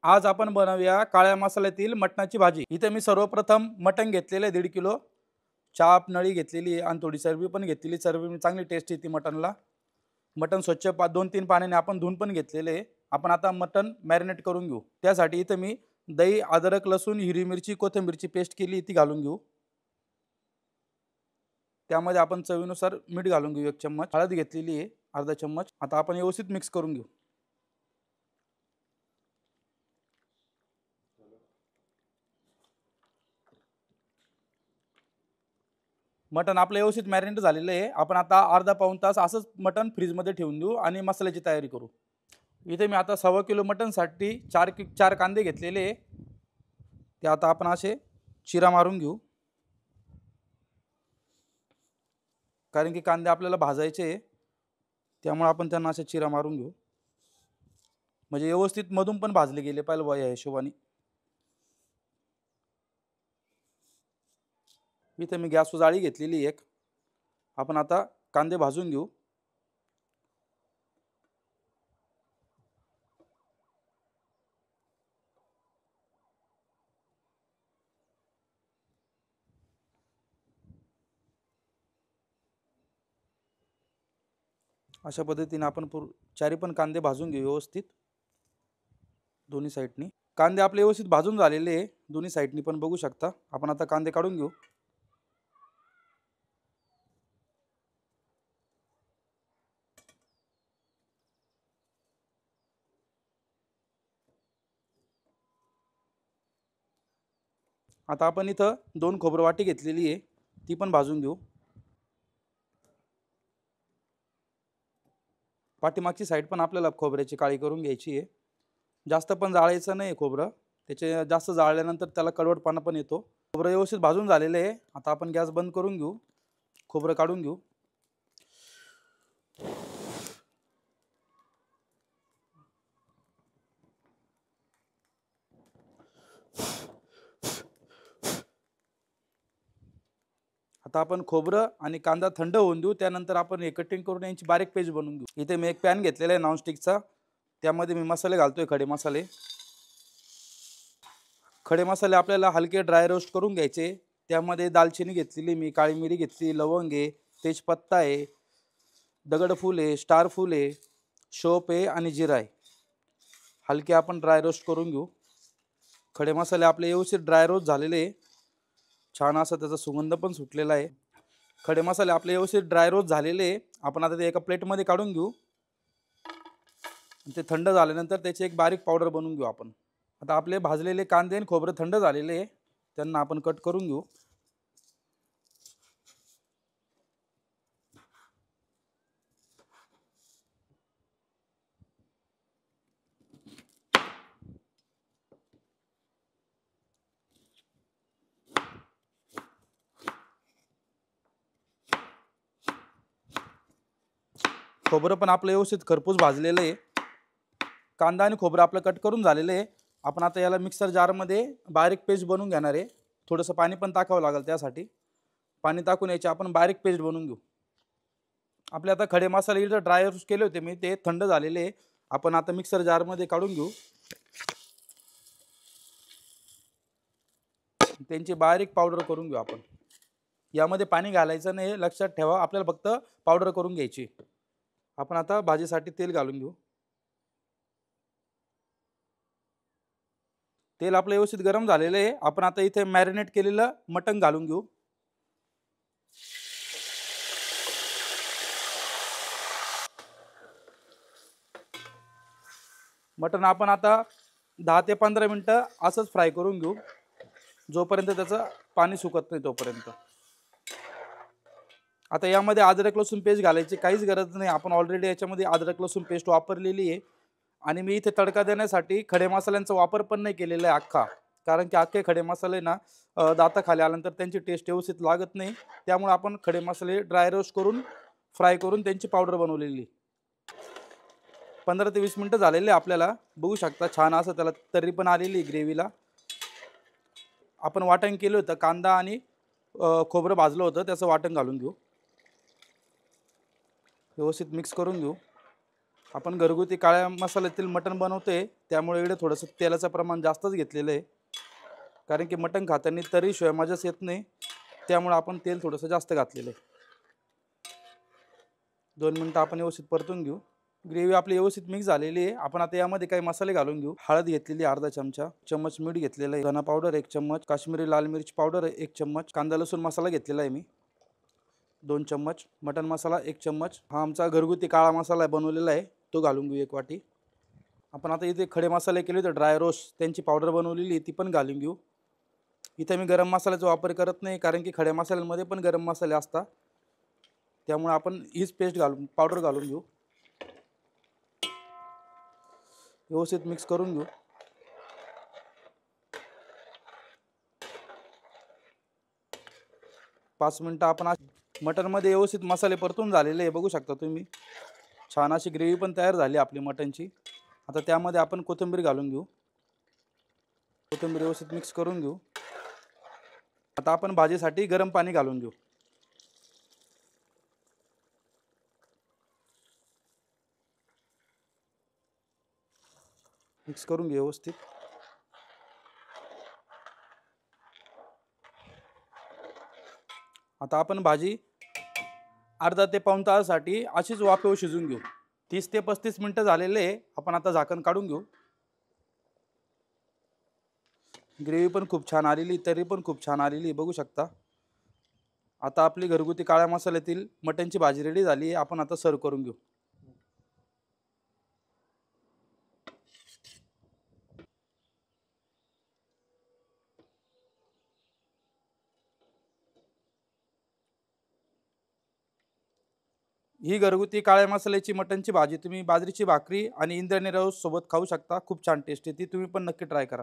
आज आपण बनवूया काळ्या मसाल्यातील मटणाची भाजी। इथे मी सर्वप्रथम मटण घेतलेले 1.5 किलो, चाप नळी घेतलेली आणि थोडी चरबी पण घेतलेली। चरबी मी चांगली टेस्ट येते मटणला। मटण स्वच्छ 2-3 पाण्याने आपण धुवून पण घेतलेले। आपण आता मटण मॅरिनेट करून घेऊ। त्यासाठी इथे मी दही, अद्रक, लसूण, हिरवी मिरची, कोथिंबीरची पेस्ट केली ती घालून घेऊ। त्यामध्ये आपण चवीनुसार मीठ घालून घेऊ 1 चम्मच, हळद घेतलेली आहे अर्धा चम्मच। आता आपण व्यवस्थित मिक्स करून घेऊ। मटण आपलं व्यवस्थित मॅरिनेट झालेलं आहे। आपण आता अर्धा पाऊण तास असंच मटण फ्रीजमध्ये ठेवून देऊ आणि मसाल्याची तयारी करू। इथे मी आता 1.25 किलो मटणसाठी 4 कांदे घेतलेले आहे। ते आता आपण असे चिरा मारून घेऊ, कारण की कांदे आपल्याला भाजायचे आहे, त्यामुळे आपण त्यांना असे चिरा मारून घेऊ, म्हणजे व्यवस्थित मधून पण भाजले गेले पाहिजे या हिशोबाने। इथे मी गॅसवर जाळी घेतलेली एक। आपण आता कांदे भाजून घेऊ। अशा पद्धतीने आपण चारी पण कांदे भाजून घेऊ व्यवस्थित दोन्ही साइडनी। कांदे आपले व्यवस्थित भाजून झालेले आहे दोन्ही साइडनी, पण बघू शकता। आपण आता कांदे काढून घेऊ। आता आपण इथं 2 खोबरवाटी घेतलेली आहे, ती पण भाजून घेऊ। पाठीमागची साइड पण आपल्याला खोबऱ्याची काळी करून घ्यायची आहे। जास्त पण जाळायचं नाही खोबरं, त्याचे जास्त जाळल्यानंतर त्याला कडवटपणा पण येतो। खोबरं व्यवस्थित भाजून झालेलं आहे। आता आपण गॅस बंद करून घेऊ, खोबरं काढून घेऊ। आता आपण खोबरं आणि कांदा थंड होऊन देऊ, त्यानंतर आपण हे कटिंग करून यांची बारीक पेस्ट बनवून घेऊ। इथे मी एक पॅन घेतलेला आहे नॉनस्टिकचा, त्यामध्ये मी मसाले घालतोय, खडे मसाले। खडे मसाले आपल्याला हलके ड्राय रोस्ट करून घ्यायचे। त्यामध्ये दालचिनी घेतलेली मी, काळी मिरी घेतली, लवंग आहे, तेजपत्ता आहे, दगडफूल आहे, स्टार फूल आहे, शोप आहे आणि जिरा आहे। हलके आपण ड्राय रोस्ट करून घेऊ। खडे मसाले आपले व्यवस्थित ड्राय रोस्ट झालेले आहे, छान असा त्याचा सुगंध पण सुटलेला आहे। खडे मसाले आपले व्यवस्थित ड्राय रोस्ट झालेले आहे। आपण आता ते एका प्लेटमध्ये काढून घेऊ। ते थंड झाल्यानंतर त्याची एक बारीक पावडर बनवून घेऊ आपण। आता आपले भाजलेले कांदे आणि खोबरं थंड झालेले आहे, त्यांना आपण कट करून घेऊ। खोबरं पण आपलं व्यवस्थित खरपूस भाजलेलं आहे। कांदा आणि खोबरं आपलं कट करून झालेलं आहे। आपण आता याला मिक्सर जारमध्ये बारीक पेस्ट बनवून घेणार आहे। थोडंसं पाणी पण टाकावं लागेल, त्यासाठी पाणी टाकून याची आपण बारीक पेस्ट बनवून घेऊ। आपले आता खडे मसाले इथं ड्राय रोस्ट केले होते मी, ते थंड झालेले आहे। आपण आता मिक्सर जारमध्ये काढून घेऊ, त्यांची बारीक पावडर करून घेऊ आपण। यामध्ये पाणी घालायचं नाही, लक्षात ठेवा, आपल्याला फक्त पावडर करून घ्यायची। आपण आता भाजीसाठी तेल घालून घेऊ। तेल आपलं व्यवस्थित गरम झालेलं आहे। आपण आता इथे मॅरिनेट केलेलं मटण घालून घेऊ। मटण आपण आता 10 ते 15 मिनिटं असंच फ्राय करून घेऊ, जोपर्यंत त्याचं पाणी सुकत नाही तोपर्यंत। आता यामध्ये अद्रक लसूण पेस्ट घालायची काहीच गरज नाही, आपण ऑलरेडी याच्यामध्ये अद्रक लसूण पेस्ट वापरलेली आहे। आणि मी इथे तडका देण्यासाठी खडे मसाल्यांचा वापर पण नाही केलेला आहे अख्खा, कारण की अख्खे खडे मसाले ना दाताखाली आल्यानंतर त्यांची टेस्ट व्यवस्थित लागत नाही। त्यामुळे आपण खडे मसाले ड्राय रोस्ट करून फ्राय करून त्यांची पावडर बनवलेली। 15 ते 20 मिनिटं झालेले आपल्याला, बघू शकता छान असं त्याला तर्री पण आलेली ग्रेव्हीला। आपण वाटण केलं होतं, कांदा आणि खोबरं भाजलं होतं, त्याचं वाटण घालून घेऊ, व्यवस्थित मिक्स करून घेऊ। आपण घरगुती काळ्या मसाल्यातील मटण बनवतोय, त्यामुळे इकडे थोडंसं तेलाचं प्रमाण जास्तच घेतलेलं आहे. कारण की मटण खाताना तरीशिवाय मजाच येत नाही, त्यामुळे आपण तेल थोडंसं जास्त घातलेलं आहे. 2 मिनिटं आपण व्यवस्थित परतून घेऊ. ग्रेव्ही आपली व्यवस्थित मिक्स झालेली आहे. आपण आता यामध्ये काही मसाले घालून घेऊ. हळद घेतलेली अर्धा चमचा, चम्मच मीठ घेतलेलं आहे, धना पावडर 1 चम्मच, काश्मीरी लाल मिर्च पावडर 1 चम्मच, कांदा लसूण मसाला घेतलेला आहे मी 2 चम्मच, मटन मसाला 1 चम्मच, हा आमचा घरगुती काळा मसाला बनवलेला आहे तो घालून घेऊ 1 वाटी. आपण आता इथे खडे मसाले केले होते ड्राय रोस्ट, त्यांची पावडर बनवलेली ती पण घालून घेऊ. इथे मी गरम मसाल्याचा वापर करत नाही, कारण की खड्या मसाल्यांमध्ये पण गरम मसाले असतात, त्यामुळे आपण हीच पेस्ट घालून पावडर घालून घेऊ. व्यवस्थित मिक्स करून घेऊ. पाच मिनिटं आपण मटनमध्ये व्यवस्थित मसाले परतून झालेले आहे, बघू शकता तुम्ही. छान अशी ग्रेव्ही पण तयार झाली आपली मटनची. आता त्यामध्ये आपण कोथिंबीर घालून घेऊ. कोथिंबीर व्यवस्थित मिक्स करून घेऊ. आता आपण भाजीसाठी गरम पाणी घालून घेऊ. मिक्स करून घेऊ व्यवस्थित. आता आपण भाजी अर्धा ते पाऊण तासासाठी अशीच वाफेवर शिजवून घेऊ. 30 ते 35 मिनिटं झालेले आहे. आपण आता झाकण काढून घेऊ. ग्रेव्ही पण खूप छान आलेली, तरी पण खूप छान आलेली बघू शकता. आता आपली घरगुती काळ्या मसाल्यातील मटनची भाजी रेडी झाली आहे. आपण आता सर्व करून घेऊ. ही घरगुती काळ्या मसाल्याची मटनची भाजी तुम्ही बाजरीची भाकरी आणि इंद्रायणी रस सोबत खाऊ शकता. खूप छान टेस्ट येते. तुम्ही पण नक्की ट्राय करा.